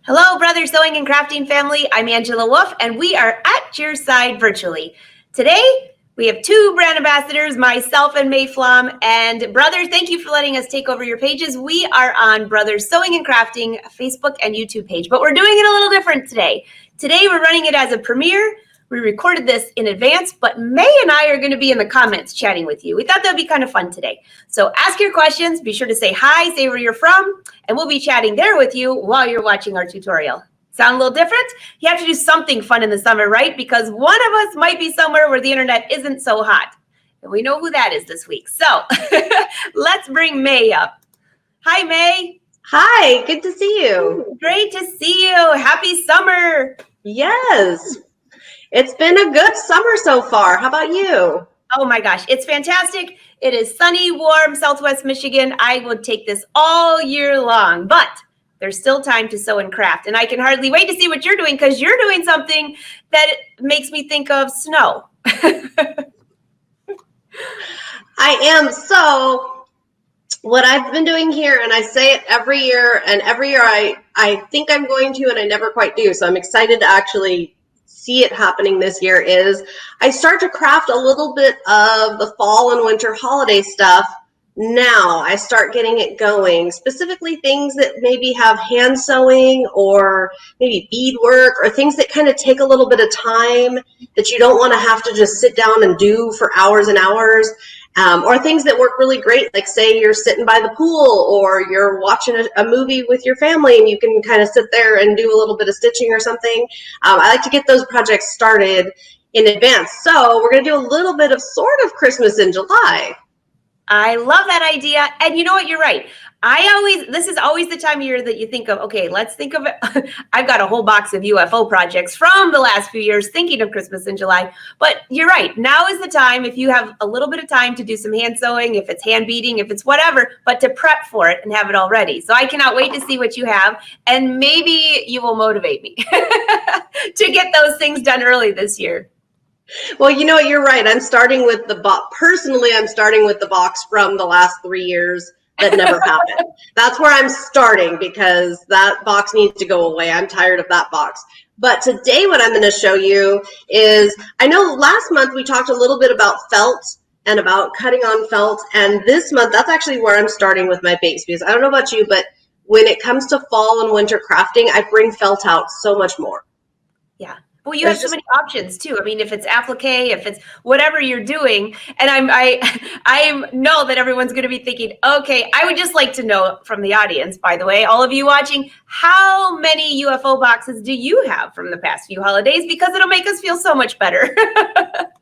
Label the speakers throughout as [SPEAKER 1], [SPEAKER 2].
[SPEAKER 1] Hello, Brother Sewing and Crafting family. I'm Angela Wolf, and we are at your side virtually. Today, we have two brand ambassadors, myself and May Flaum. And Brother, thank you for letting us take over your pages. We are on Brother Sewing and Crafting Facebook and YouTube page, but we're doing it a little different today. Today, we're running it as a premiere. We recorded this in advance, but May and I are going to be in the comments chatting with you. We thought that would be kind of fun today. So ask your questions. Be sure to say hi, say where you're from, and we'll be chatting there with you while you're watching our tutorial. Sound a little different? You have to do something fun in the summer, right? Because one of us might be somewhere where the internet isn't so hot. And we know who that is this week. So let's bring May up. Hi, May.
[SPEAKER 2] Hi, good to see you.
[SPEAKER 1] Great to see you. Happy summer.
[SPEAKER 2] Yes. It's been a good summer so far. How about you?
[SPEAKER 1] Oh my gosh, it's fantastic. It is sunny, warm, Southwest Michigan. I would take this all year long, but there's still time to sew and craft. And I can hardly wait to see what you're doing because you're doing something that makes me think of snow.
[SPEAKER 2] I am. So what I've been doing here, and I say it every year, and every year I think I'm going to, and I never quite do. So I'm excited to actually see it happening this year, is I start to craft a little bit of the fall and winter holiday stuff. Now I start getting it going, specifically things that maybe have hand sewing or maybe beadwork or things that kind of take a little bit of time that you don't want to have to just sit down and do for hours and hours. Or things that work really great, like say you're sitting by the pool or you're watching a movie with your family and you can kind of sit there and do a little bit of stitching or something. I like to get those projects started in advance. So we're going to do a little bit of sort of Christmas in July.
[SPEAKER 1] I love that idea. And you know what? You're right. This is always the time of year that you think of, okay, let's think of it. I've got a whole box of UFO projects from the last few years thinking of Christmas in July. But you're right. Now is the time, if you have a little bit of time, to do some hand sewing, if it's hand beading, if it's whatever, but to prep for it and have it all ready. So I cannot wait to see what you have. And maybe you will motivate me to get those things done early this year.
[SPEAKER 2] Well, you know what? You're right. I'm starting with the box. Personally, I'm starting with the box from the last 3 years that never happened. That's where I'm starting because that box needs to go away. I'm tired of that box. But today what I'm going to show you is, I know last month we talked a little bit about felt and about cutting on felt. And this month, that's actually where I'm starting with my base, because I don't know about you, but when it comes to fall and winter crafting, I bring felt out so much more.
[SPEAKER 1] Yeah. Well, you have so many options too. I mean, if it's applique, if it's whatever you're doing, and I know that everyone's going to be thinking, okay, I would just like to know from the audience, by the way, all of you watching, how many UFO boxes do you have from the past few holidays? Because it'll make us feel so much better.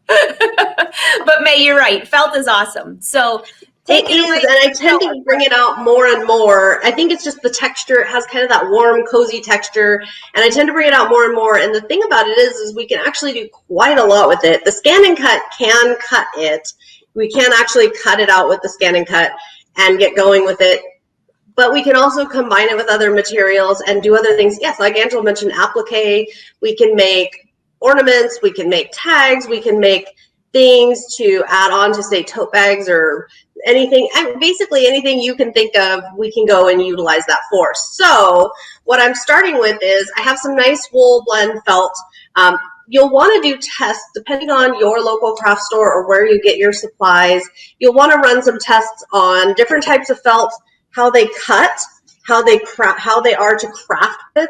[SPEAKER 1] But May, you're right. Felt is awesome. So
[SPEAKER 2] it is, and I tend to bring it out more and more. I think it's just the texture. It has kind of that warm, cozy texture, and I tend to bring it out more and more. And the thing about it is we can actually do quite a lot with it. The scan and cut can cut it. We can actually cut it out with the scan and cut and get going with it. But we can also combine it with other materials and do other things. Yes, like Angela mentioned, applique. We can make ornaments. We can make tags. We can make things to add on to, say, tote bags or anything, basically anything you can think of, we can go and utilize that for. So what I'm starting with is I have some nice wool blend felt. You'll want to do tests depending on your local craft store or where you get your supplies. You'll want to run some tests on different types of felt, how they cut, how they are to craft with,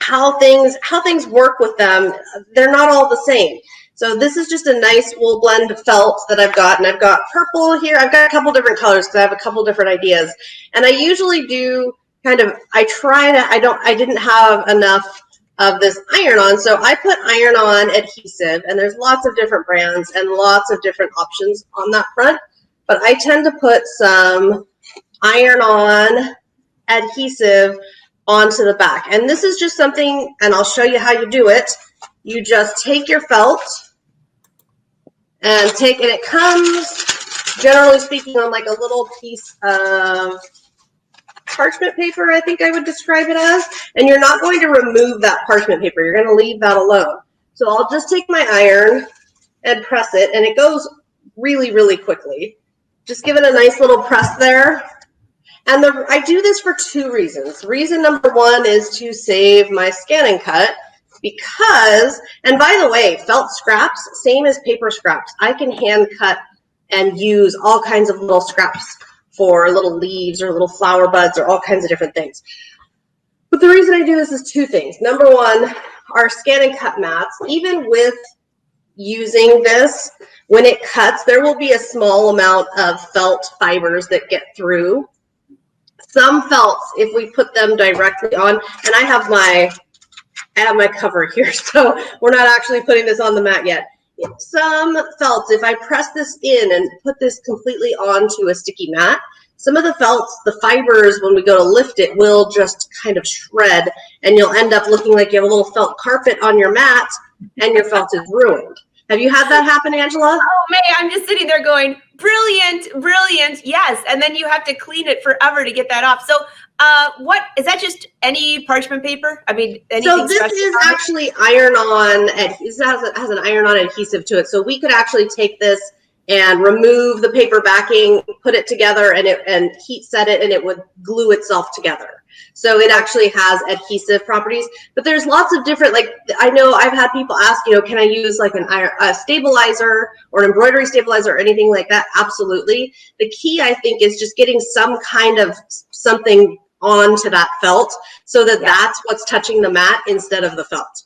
[SPEAKER 2] how things work with them. They're not all the same. So this is just a nice wool blend felt that I've got, and I've got purple here. I've got a couple different colors because I have a couple different ideas. And I usually do I didn't have enough of this iron-on, so I put iron-on adhesive, and there's lots of different brands and lots of different options on that front, but I tend to put some iron-on adhesive onto the back. And this is just something, and I'll show you how you do it. You just take your felt, and it comes, generally speaking, on like a little piece of parchment paper, I think I would describe it as, and you're not going to remove that parchment paper. You're going to leave that alone. So I'll just take my iron and press it, and it goes really, really quickly. Just give it a nice little press there, And I do this for two reasons. Reason number one is to save my scan and cut because, and by the way, felt scraps, same as paper scraps. I can hand cut and use all kinds of little scraps for little leaves or little flower buds or all kinds of different things. But the reason I do this is two things. Number one, our scan and cut mats, even with using this, when it cuts, there will be a small amount of felt fibers that get through. Some felts, if we put them directly on, and I have my cover here, so we're not actually putting this on the mat yet. Some felts, if I press this in and put this completely onto a sticky mat, some of the felts, the fibers, when we go to lift it, will just kind of shred, and you'll end up looking like you have a little felt carpet on your mat, and your felt is ruined. Have you had that happen, Angela?
[SPEAKER 1] Oh, May, I'm just sitting there going, brilliant, brilliant, yes. And then you have to clean it forever to get that off. So what, is that just any parchment paper? I mean, anything
[SPEAKER 2] so this is actually iron-on, this has an iron-on adhesive to it. So we could actually take this and remove the paper backing, put it together, and heat set it, and it would glue itself together. So it actually has adhesive properties, but there's lots of different, like, I know I've had people ask, you know, can I use like a stabilizer or an embroidery stabilizer or anything like that? Absolutely. The key, I think, is just getting some kind of something onto that felt so that that's what's touching the mat instead of the felt.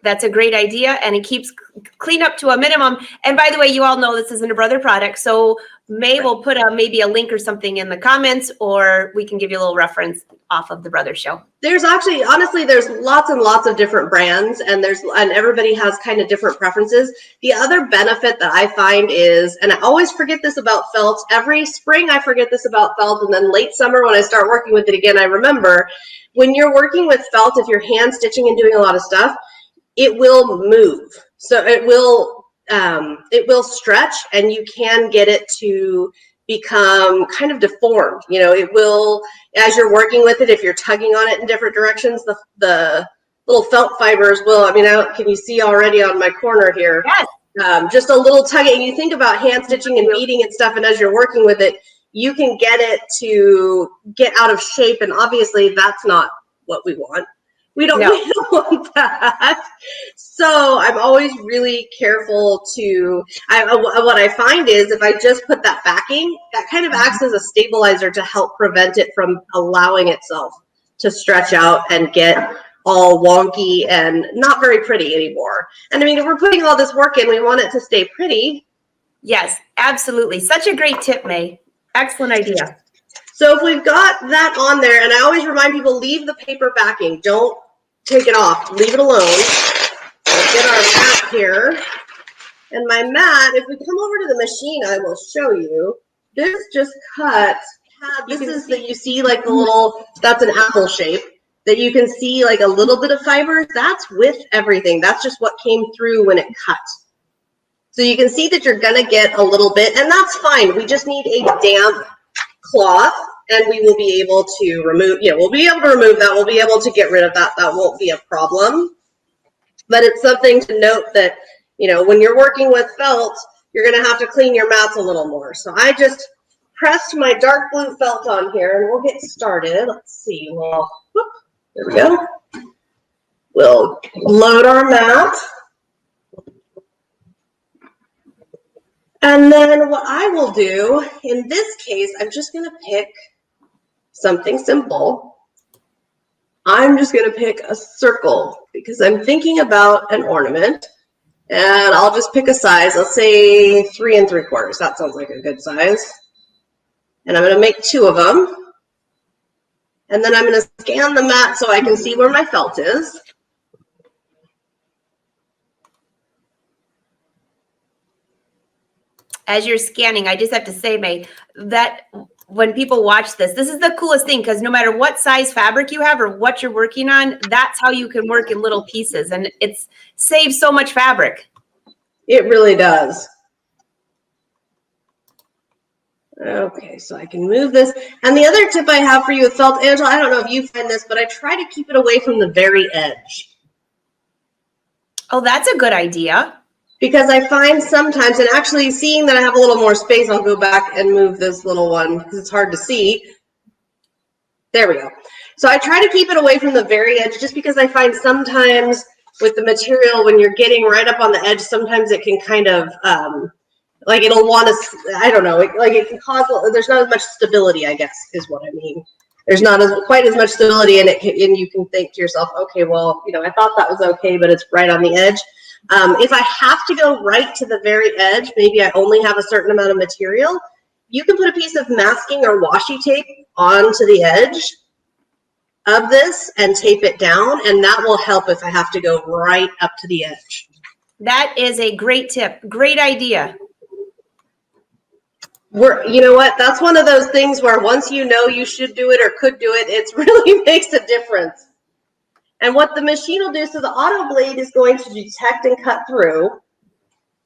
[SPEAKER 1] That's a great idea, and it keeps cleanup to a minimum. And by the way, you all know this isn't a Brother product, so May will put maybe a link or something in the comments, or we can give you a little reference off of the Brother show.
[SPEAKER 2] There's actually, honestly, there's lots and lots of different brands, and everybody has kind of different preferences. The other benefit that I find is, and I always forget this about felt, every spring I forget this about felt, and then late summer when I start working with it again, I remember, when you're working with felt, if you're hand stitching and doing a lot of stuff, it will move. So it will stretch, and you can get it to become kind of deformed. You know, it will, as you're working with it, if you're tugging on it in different directions, the little felt fibers will, I mean, can you see already on my corner here?
[SPEAKER 1] Yes.
[SPEAKER 2] Just a little tugging. You think about hand stitching and beading and stuff, and as you're working with it, you can get it to get out of shape, and obviously that's not what we want. We don't want that. So I'm always really careful what I find is if I just put that backing, that kind of acts as a stabilizer to help prevent it from allowing itself to stretch out and get all wonky and not very pretty anymore. And I mean, if we're putting all this work in, we want it to stay pretty.
[SPEAKER 1] Yes, absolutely. Such a great tip, May. Excellent idea.
[SPEAKER 2] So if we've got that on there, and I always remind people, leave the paper backing. Don't take it off. Leave it alone. Let's get our mat here. And my mat, if we come over to the machine, I will show you. This just cut. This is that you see like the little, that's an apple shape, that you can see like a little bit of fiber. That's with everything. That's just what came through when it cut. So you can see that you're going to get a little bit, and that's fine. We just need a damp cloth, and we will be able to remove, we'll be able to remove that. We'll be able to get rid of that. That won't be a problem. But it's something to note that, when you're working with felt, you're going to have to clean your mats a little more. So I just pressed my dark blue felt on here, and we'll get started. Let's see. Well, whoop, there we go. We'll load our mat. And then what I will do, in this case, I'm just going to pick something simple. I'm just going to pick a circle because I'm thinking about an ornament. And I'll just pick a size. Let's say 3 3/4. That sounds like a good size. And I'm going to make 2 of them. And then I'm going to scan the mat so I can see where my felt is.
[SPEAKER 1] As you're scanning, I just have to say, May, that when people watch this, this is the coolest thing, because no matter what size fabric you have or what you're working on, that's how you can work in little pieces, and it saves so much fabric.
[SPEAKER 2] It really does. Okay, so I can move this. And the other tip I have for you with felt, Angela, I don't know if you find this, but I try to keep it away from the very edge.
[SPEAKER 1] Oh, that's a good idea.
[SPEAKER 2] Because I find sometimes, and actually seeing that I have a little more space, I'll go back and move this little one because it's hard to see. There we go. So I try to keep it away from the very edge just because I find sometimes with the material, when you're getting right up on the edge, sometimes it can kind of, like it'll want to, I don't know, like it can cause, there's not as much stability, I guess, is what I mean. There's not quite as much stability, and and you can think to yourself, okay, well, you know, I thought that was okay, but it's right on the edge. If I have to go right to the very edge, maybe I only have a certain amount of material, you can put a piece of masking or washi tape onto the edge of this and tape it down, and that will help if I have to go right up to the edge.
[SPEAKER 1] That is a great tip. Great idea.
[SPEAKER 2] You know what? That's one of those things where once you know you should do it or could do it, it really makes a difference. And what the machine will do, so the auto blade is going to detect and cut through,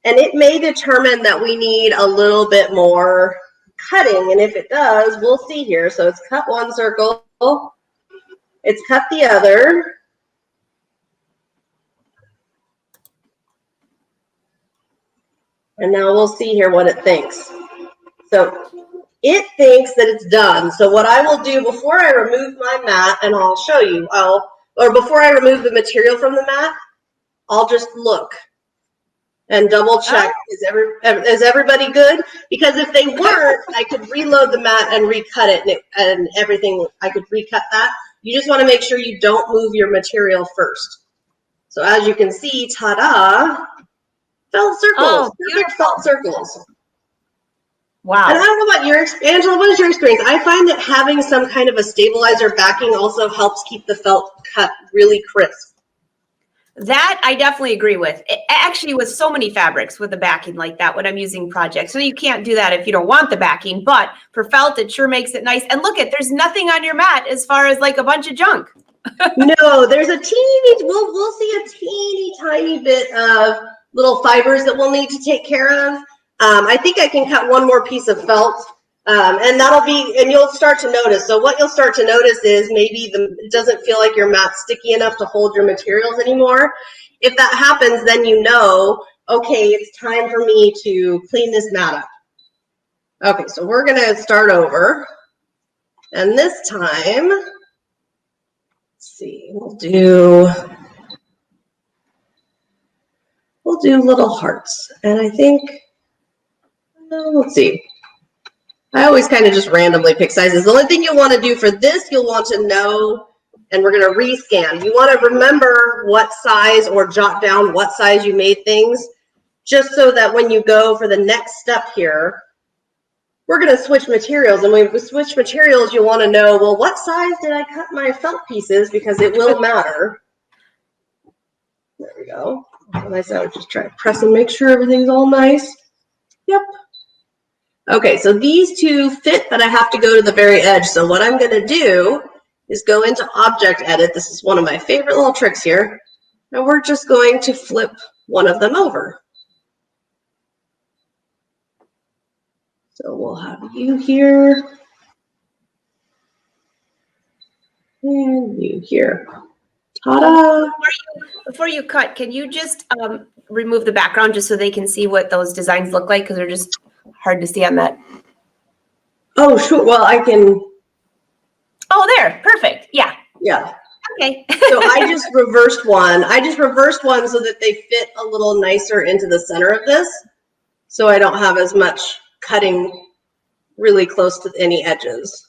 [SPEAKER 2] and it may determine that we need a little bit more cutting, and if it does, we'll see here. So it's cut one circle, it's cut the other, and now we'll see here what it thinks. So it thinks that it's done. So what I will do before I remove my mat, and I'll show you, or before I remove the material from the mat, I'll just look and double check, is everybody good? Because if they weren't, I could reload the mat and recut it, and everything, I could recut that. You just want to make sure you don't move your material first. So as you can see, ta-da, felt circles,
[SPEAKER 1] Oh,
[SPEAKER 2] perfect felt circles.
[SPEAKER 1] Wow.
[SPEAKER 2] And I don't know about your, Angela, what is your experience? I find that having some kind of a stabilizer backing also helps keep the felt cut really crisp.
[SPEAKER 1] That I definitely agree with. Actually, with so many fabrics with the backing like that when I'm using projects. So you can't do that if you don't want the backing, but for felt, it sure makes it nice. And look at, there's nothing on your mat as far as like a bunch of junk.
[SPEAKER 2] No, there's a teeny, we'll see a teeny tiny bit of little fibers that we'll need to take care of. I think I can cut one more piece of felt, and that'll be, and you'll start to notice. So what you'll start to notice is maybe it doesn't feel like your mat's sticky enough to hold your materials anymore. If that happens, then you know, okay, it's time for me to clean this mat up. Okay, so we're gonna start over. And this time, let's see, we'll do little hearts. And I think, let's see. I always kind of just randomly pick sizes. The only thing you'll want to do for this, you'll want to know, and we're going to rescan. You want to remember what size or jot down what size you made things, just so that when you go for the next step here, we're going to switch materials. And when we switch materials, you'll want to know, well, what size did I cut my felt pieces? Because it will matter. There we go. Nice. I would just try to press and make sure everything's all nice. Yep. Okay, so these two fit, but I have to go to the very edge. So what I'm going to do is go into Object Edit. This is one of my favorite little tricks here. And we're just going to flip one of them over. So we'll have you here. And you here. Ta-da!
[SPEAKER 1] Before you cut, can you just remove the background just so they can see what those designs look like? Because they're just hard to see on that.
[SPEAKER 2] Oh, sure. Well, I can.
[SPEAKER 1] Oh, there. Perfect. Yeah.
[SPEAKER 2] Yeah.
[SPEAKER 1] Okay.
[SPEAKER 2] So I just reversed one. I just reversed one so that they fit a little nicer into the center of this. So I don't have as much cutting really close to any edges.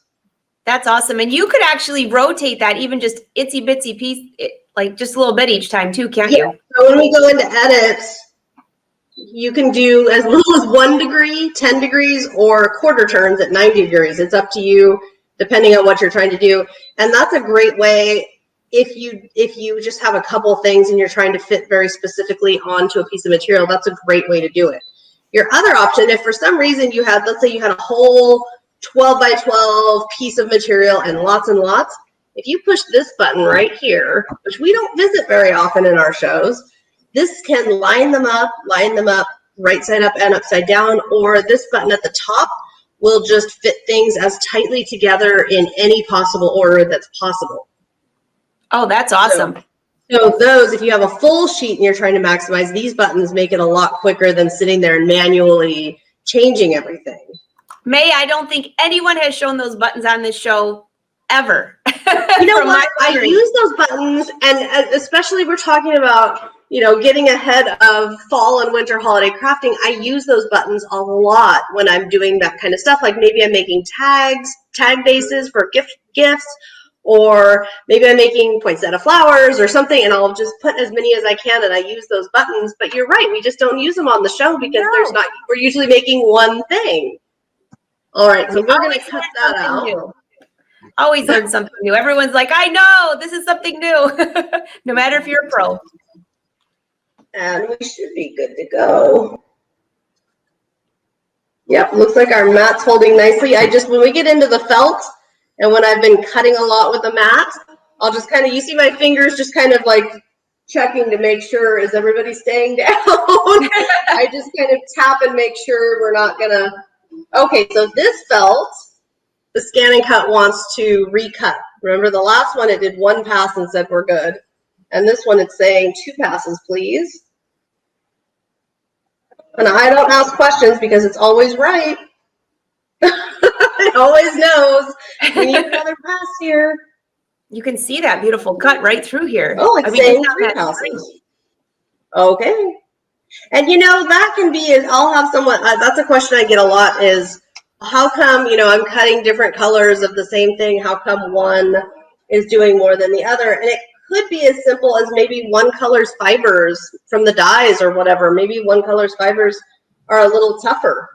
[SPEAKER 1] That's awesome. And you could actually rotate that even just itsy bitsy piece, like just a little bit each time too, can't you?
[SPEAKER 2] So when we go into edits, you can do as little as 1 degree, 10 degrees, or quarter turns at 90 degrees. It's up to you, depending on what you're trying to do. And that's a great way if you just have a couple things and you're trying to fit very specifically onto a piece of material. That's a great way to do it. Your other option, if for some reason you had, let's say you had a whole 12 by 12 piece of material and lots, if you push this button right here, which we don't visit very often in our shows, this can line them up right side up and upside down, or this button at the top will just fit things as tightly together in any possible order that's possible.
[SPEAKER 1] Oh, that's awesome.
[SPEAKER 2] So those, if you have a full sheet and you're trying to maximize, these buttons make it a lot quicker than sitting there and manually changing everything.
[SPEAKER 1] May, I don't think anyone has shown those buttons on this show ever.
[SPEAKER 2] You know what? I use those buttons, and especially we're talking about, getting ahead of fall and winter holiday crafting. I use those buttons a lot when I'm doing that kind of stuff. Like maybe I'm making tag bases for gifts, or maybe I'm making poinsettia flowers or something, and I'll just put as many as I can, and I use those buttons. But you're right, we just don't use them on the show because we're usually making one thing. All right, so we're going to cut that out.
[SPEAKER 1] New. Always learn something new. Everyone's like, I know, this is something new, no matter if you're a pro.
[SPEAKER 2] And we should be good to go. Yep, looks like our mat's holding nicely. When we get into the felt, and when I've been cutting a lot with the mat, I'll just kind of, you see my fingers just kind of like checking to make sure, is everybody staying down? I just kind of tap and make sure we're not gonna, okay, so this felt, the Scan and Cut wants to recut. Remember the last one, it did one pass and said we're good. And this one, it's saying 2 passes, please. And I don't ask questions because it's always right. It always knows. We need another pass here.
[SPEAKER 1] You can see that beautiful cut right through here.
[SPEAKER 2] Oh, it's saying 3 passes. Okay. And that can be, I'll have someone, that's a question I get a lot is, how come, I'm cutting different colors of the same thing? How come one is doing more than the other? And it could be as simple as maybe one color's fibers from the dyes or whatever. Maybe one color's fibers are a little tougher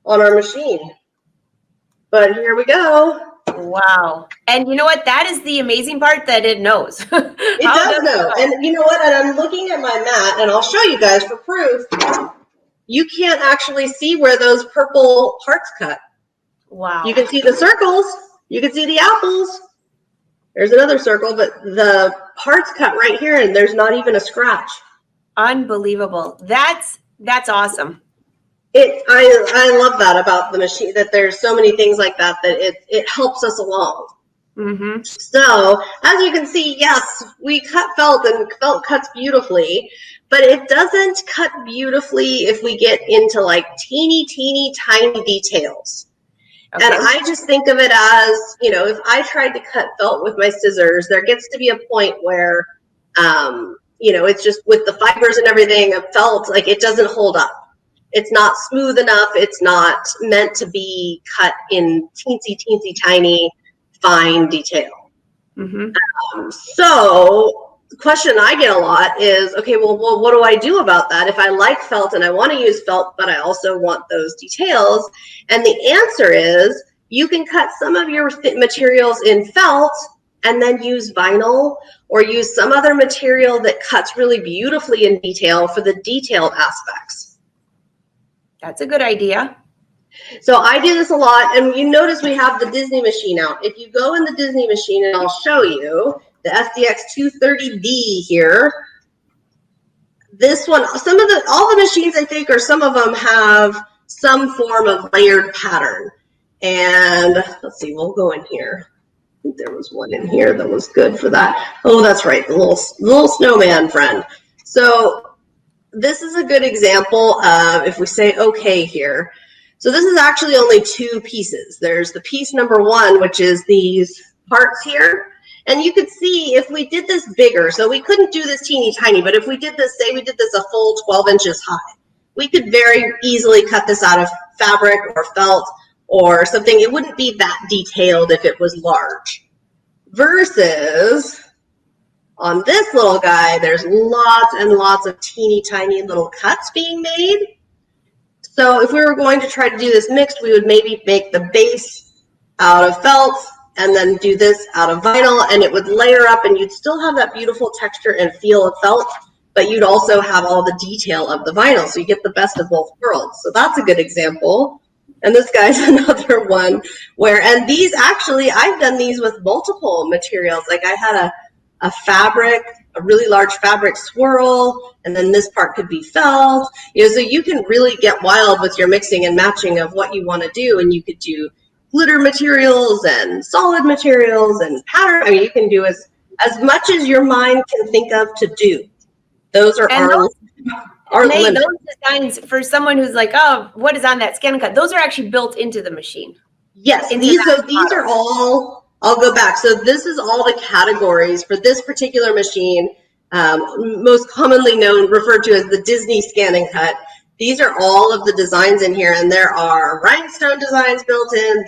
[SPEAKER 2] on our machine. But here we go.
[SPEAKER 1] Wow. And you know what? That is the amazing part, that it knows.
[SPEAKER 2] It does know. And you know what? And I'm looking at my mat, and I'll show you guys for proof. You can't actually see where those purple parts cut.
[SPEAKER 1] Wow.
[SPEAKER 2] You can see the circles. You can see the apples. There's another circle, but the parts cut right here, and there's not even a scratch.
[SPEAKER 1] Unbelievable. That's awesome.
[SPEAKER 2] I love that about the machine, that there's so many things like that it helps us along.
[SPEAKER 1] Mm-hmm.
[SPEAKER 2] So as you can see, yes, we cut felt, and felt cuts beautifully, but it doesn't cut beautifully if we get into like teeny tiny details. Okay. And I just think of it as, if I tried to cut felt with my scissors, there gets to be a point where, it's just with the fibers and everything of felt, like it doesn't hold up. It's not smooth enough. It's not meant to be cut in teensy tiny, fine detail. Mm-hmm. So the question I get a lot is, okay, well, what do I do about that? If I like felt and I want to use felt, but I also want those details. And the answer is, you can cut some of your materials in felt and then use vinyl, or use some other material that cuts really beautifully in detail for the detailed aspects.
[SPEAKER 1] That's a good idea.
[SPEAKER 2] So I do this a lot, and you notice we have the Disney machine out. If you go in the Disney machine, and I'll show you the SDX 230D here, this one, all the machines I think, or some of them have some form of layered pattern. And let's see, we'll go in here. I think there was one in here that was good for that. Oh, that's right, the little snowman friend. So this is a good example of, if we say okay here. So this is actually only 2 pieces. There's the piece number 1, which is these parts here. And you could see if we did this bigger, so we couldn't do this teeny tiny, but if we did this, say we did this a full 12 inches high, we could very easily cut this out of fabric or felt or something. It wouldn't be that detailed if it was large. Versus on this little guy, there's lots and lots of teeny tiny little cuts being made. So if we were going to try to do this mixed, we would maybe make the base out of felt and then do this out of vinyl, and it would layer up, and you'd still have that beautiful texture and feel of felt, but you'd also have all the detail of the vinyl, so you get the best of both worlds. So that's a good example. And this guy's another one where, and these actually, I've done these with multiple materials. Like I had a fabric, a really large fabric swirl, and then this part could be felt. So you can really get wild with your mixing and matching of what you want to do, and you could do glitter materials and solid materials and pattern. I mean, you can do as much as your mind can think of to do. Those are our limits.
[SPEAKER 1] Those designs, for someone who's like, oh, what is on that Scan and Cut? Those are actually built into the machine.
[SPEAKER 2] Yes, these are all, I'll go back. So this is all the categories for this particular machine, most commonly referred to as the Disney scan and cut. These are all of the designs in here, and there are rhinestone designs built in.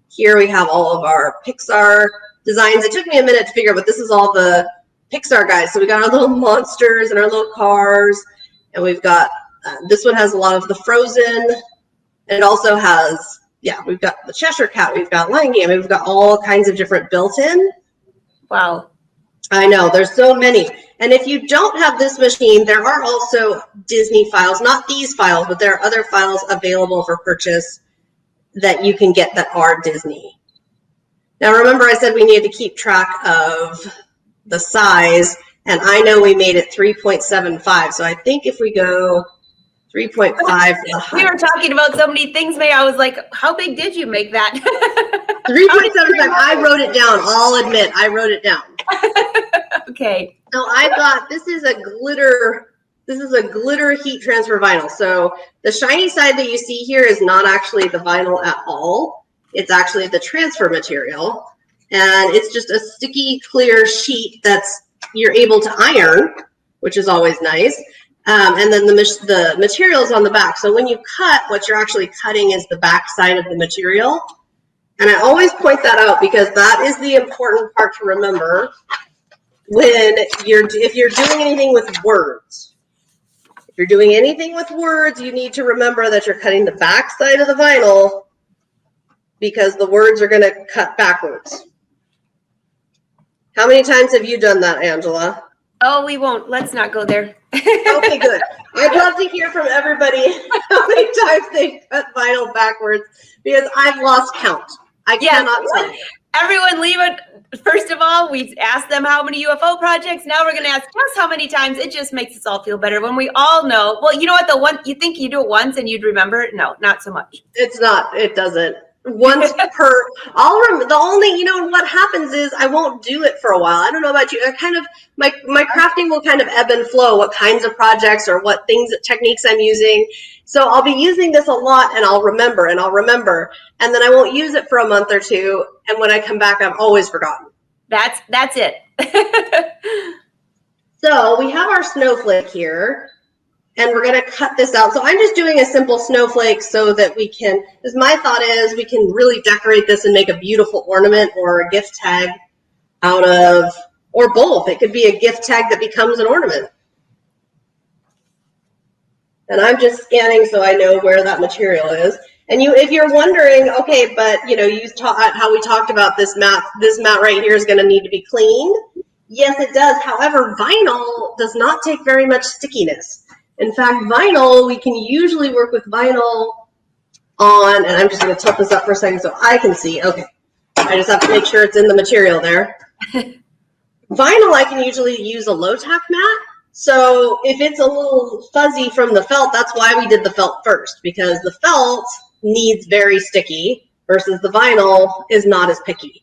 [SPEAKER 2] Here we have all of our Pixar designs. It took me a minute to figure out, but this is all the Pixar guys. So we got our little monsters and our little cars, and we've got, this one has a lot of the Frozen. It also has, we've got the Cheshire Cat, we've got Lion King, we've got all kinds of different built-in.
[SPEAKER 1] Wow.
[SPEAKER 2] I know, there's so many. And if you don't have this machine, there are also Disney files, not these files, but there are other files available for purchase that you can get that are Disney. Now remember, I said we need to keep track of the size, and I know we made it 3.75. So I think if we go 3.5 for the height.
[SPEAKER 1] We were talking about so many things, May. I was like, how big did you make that?
[SPEAKER 2] 3.75. I wrote it down. I'll admit, I wrote it down.
[SPEAKER 1] Okay.
[SPEAKER 2] So I got, this is a glitter heat transfer vinyl. So the shiny side that you see here is not actually the vinyl at all. It's actually the transfer material. And it's just a sticky, clear sheet you're able to iron, which is always nice. And then the material's on the back. So when you cut, what you're actually cutting is the back side of the material. And I always point that out because that is the important part to remember if you're doing anything with words. If you're doing anything with words, you need to remember that you're cutting the back side of the vinyl because the words are going to cut backwards. How many times have you done that, Angela?
[SPEAKER 1] Oh, we won't. Let's not go there.
[SPEAKER 2] Okay, good. I'd love to hear from everybody how many times they cut vinyl backwards because I've lost count. I cannot tell you.
[SPEAKER 1] Everyone leave it. First of all, we asked them how many UFO projects. Now we're going to ask just how many times. It just makes us all feel better when we all know. Well, you know what? You think you do it once and you'd remember it? No, not so much.
[SPEAKER 2] It's not. It doesn't. Once per. The only, what happens is I won't do it for a while. I don't know about you. I kind of my crafting will kind of ebb and flow. What kinds of projects or what techniques I'm using. So I'll be using this a lot, and I'll remember, and then I won't use it for a month or two. And when I come back, I've always forgotten.
[SPEAKER 1] That's it.
[SPEAKER 2] So we have our snowflake here. And we're going to cut this out. So I'm just doing a simple snowflake so that because my thought is we can really decorate this and make a beautiful ornament or a gift tag out of, or both. It could be a gift tag that becomes an ornament. And I'm just scanning so I know where that material is. And if you're wondering, okay, but how we talked about this mat right here is going to need to be cleaned. Yes, it does. However, vinyl does not take very much stickiness. In fact, vinyl, we can usually work with vinyl on, and I'm just going to tilt this up for a second so I can see. Okay. I just have to make sure it's in the material there. Vinyl, I can usually use a low-tack mat. So if it's a little fuzzy from the felt, that's why we did the felt first, because the felt needs very sticky versus the vinyl is not as picky.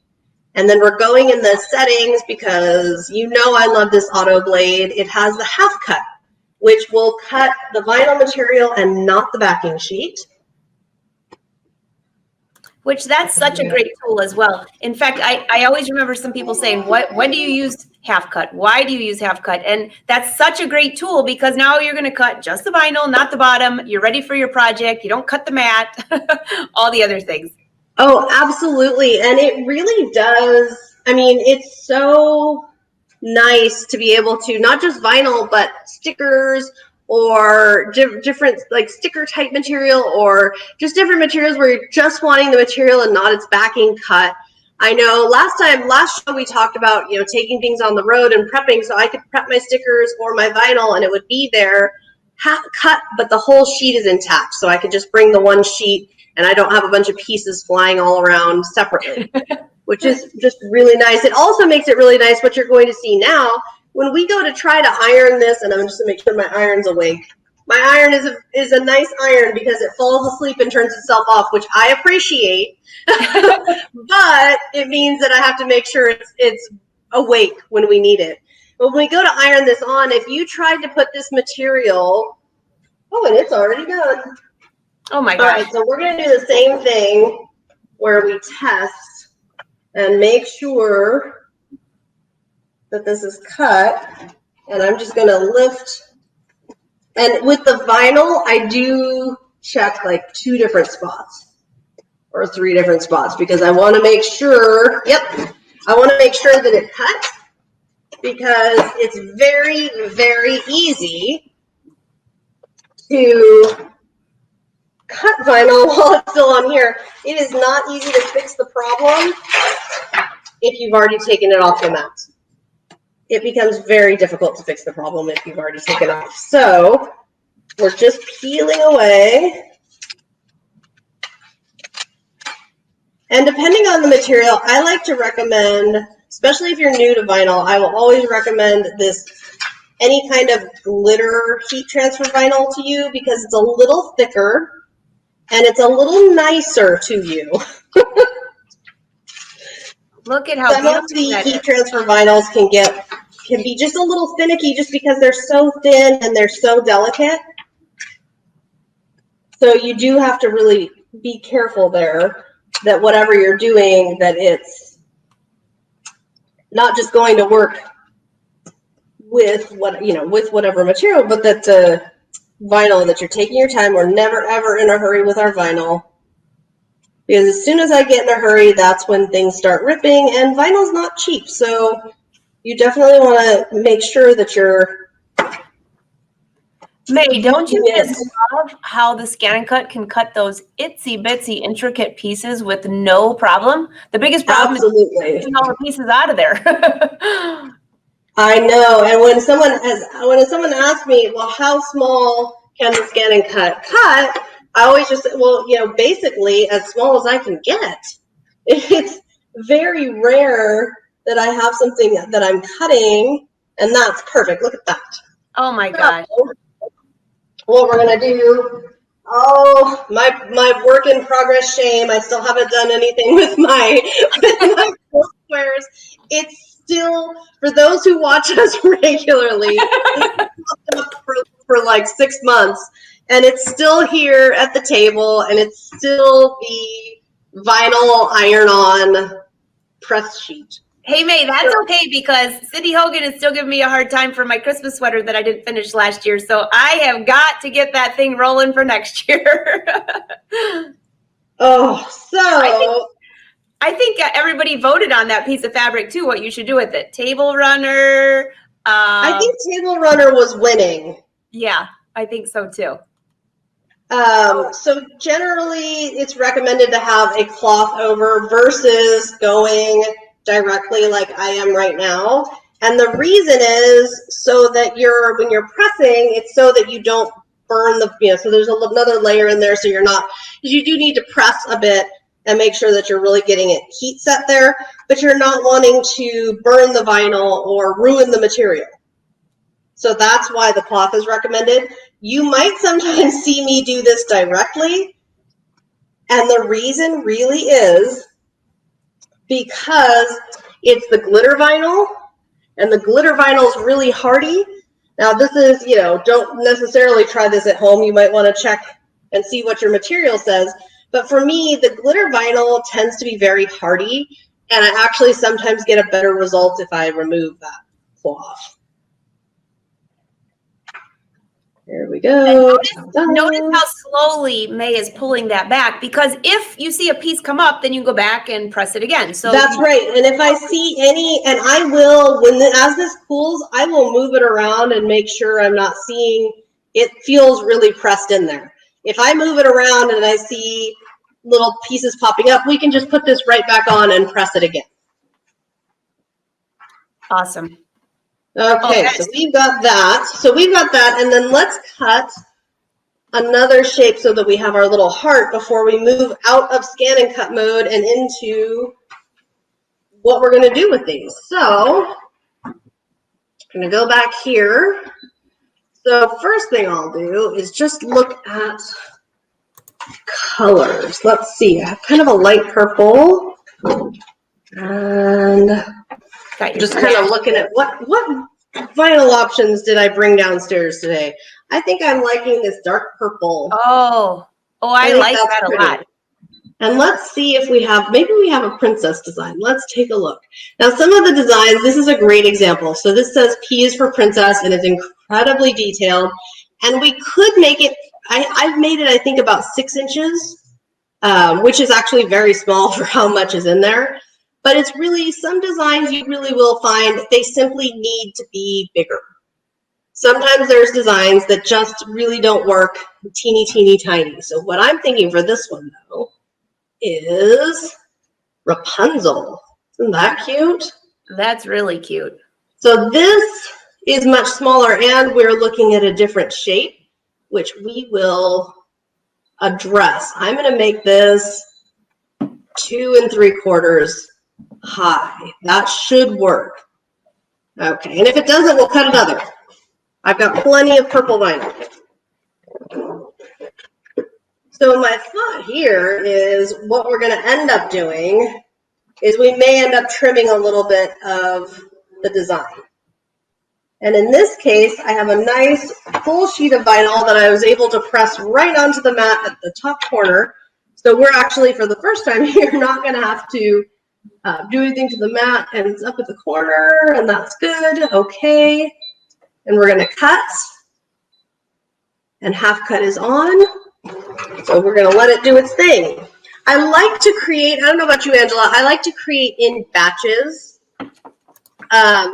[SPEAKER 2] And then we're going in the settings because I love this auto blade. It has the half cut, which will cut the vinyl material and not the backing sheet.
[SPEAKER 1] Which that's such a great tool as well. In fact, I always remember some people saying, when do you use half cut? Why do you use half cut? And that's such a great tool because now you're going to cut just the vinyl, not the bottom. You're ready for your project. You don't cut the mat, all the other things.
[SPEAKER 2] Oh, absolutely. And it really does. I mean, it's so nice to be able to not just vinyl, but stickers or different like sticker type material or just different materials where you're just wanting the material and not its backing cut. I know last show we talked about, taking things on the road and prepping so I could prep my stickers or my vinyl and it would be there cut, but the whole sheet is intact. So I could just bring the one sheet and I don't have a bunch of pieces flying all around separately. Which is just really nice. It also makes it really nice what you're going to see now. When we go to try to iron this, and I'm just going to make sure my iron's awake. My iron is a nice iron because it falls asleep and turns itself off, which I appreciate. But it means that I have to make sure it's awake when we need it. But when we go to iron this on, if you tried to put this material, and it's already done.
[SPEAKER 1] Oh my gosh.
[SPEAKER 2] All right, so we're going to do the same thing. where we test and make sure that this is cut. And I'm just going to lift. And with the vinyl, I do check like 2 different spots or 3 different spots because I want to make sure, I want to make sure that it cuts because it's very, very easy to cut vinyl while it's still on here. It is not easy to fix the problem if you've already taken it off the mat. It becomes very difficult to fix the problem if you've already taken it off. So we're just peeling away. And depending on the material, I like to recommend, especially if you're new to vinyl, I will always recommend this, any kind of glitter heat transfer vinyl to you because it's a little thicker and it's a little nicer to you.
[SPEAKER 1] Look at how
[SPEAKER 2] some of the heat transfer vinyls can be just a little finicky just because they're so thin and they're so delicate. So you do have to really be careful there that whatever you're doing, that it's not just going to work with with whatever material, but that the vinyl, that you're taking your time. We're never ever in a hurry with our vinyl. Because as soon as I get in a hurry, that's when things start ripping, and vinyl's not cheap. So you definitely want to make sure that you're...
[SPEAKER 1] May, don't you just love how the Scan and Cut can cut those itsy bitsy intricate pieces with no problem? The biggest problem is getting all the pieces out of there.
[SPEAKER 2] I know, and when someone asks me, well, how small can the Scan and Cut cut? I always just say, well, basically as small as I can get. It's very rare that I have something that I'm cutting, and that's perfect. Look at that.
[SPEAKER 1] Oh my gosh.
[SPEAKER 2] What we're gonna do, my work in progress shame. I still haven't done anything with my squares. It's still, for those who watch us regularly, for like 6 months, and it's still here at the table, and it's still the vinyl iron-on press sheet.
[SPEAKER 1] Hey, May, that's okay because Cindy Hogan is still giving me a hard time for my Christmas sweater that I didn't finish last year. So I have got to get that thing rolling for next year. I think everybody voted on that piece of fabric too, what you should do with it. Table runner.
[SPEAKER 2] I think table runner was winning.
[SPEAKER 1] Yeah, I think so too.
[SPEAKER 2] So generally it's recommended to have a cloth over versus going directly like I am right now. And the reason is so that when you're pressing, it's so that you don't burn so there's another layer in there, so you're not, because you do need to press a bit and make sure that you're really getting it heat set there, but you're not wanting to burn the vinyl or ruin the material. So that's why the cloth is recommended. You might sometimes see me do this directly, and the reason really is because it's the glitter vinyl, and the glitter vinyl is really hardy. Now this is, don't necessarily try this at home. You might want to check and see what your material says. But for me, the glitter vinyl tends to be very hardy, and I actually sometimes get a better result if I remove that cloth. There we go.
[SPEAKER 1] Notice how slowly May is pulling that back, because if you see a piece come up, then you can go back and press it again. So
[SPEAKER 2] that's right. And if I see any, and I will, as this cools, I will move it around and make sure I'm not seeing, it feels really pressed in there. If I move it around and I see little pieces popping up, we can just put this right back on and press it again.
[SPEAKER 1] Awesome.
[SPEAKER 2] Okay, so we've got that. And then let's cut another shape so that we have our little heart before we move out of Scan and Cut mode and into what we're going to do with these. So I'm going to go back here. So first thing I'll do is just look at colors. Let's see, I have kind of a light purple, and just kind of looking at what vinyl options did I bring downstairs today. I think I'm liking this dark purple.
[SPEAKER 1] I like that a lot.
[SPEAKER 2] And let's see if maybe we have a princess design. Let's take a look. Now, some of the designs, this is a great example. So this says P is for princess, and it's incredibly detailed. And we could make it, I've made it, I think, about 6 inches, which is actually very small for how much is in there. But it's really, some designs you really will find they simply need to be bigger. Sometimes there's designs that just really don't work teeny, teeny, tiny. So what I'm thinking for this one, though, is Rapunzel. Isn't that cute?
[SPEAKER 1] That's really cute.
[SPEAKER 2] So this is much smaller, and we're looking at a different shape, which we will address. I'm going to make this 2 3/4 high. That should work. Okay, and if it doesn't, we'll cut another. I've got plenty of purple vinyl. So my thought here is what we're going to end up doing is we may end up trimming a little bit of the design. And in this case, I have a nice full sheet of vinyl that I was able to press right onto the mat at the top corner. So we're actually, for the first time here, not going to have to do anything to the mat, and it's up at the corner, and that's good. Okay. And we're going to cut, and half cut is on. So we're going to let it do its thing. I like to create, I don't know about you, Angela, I like to create in batches,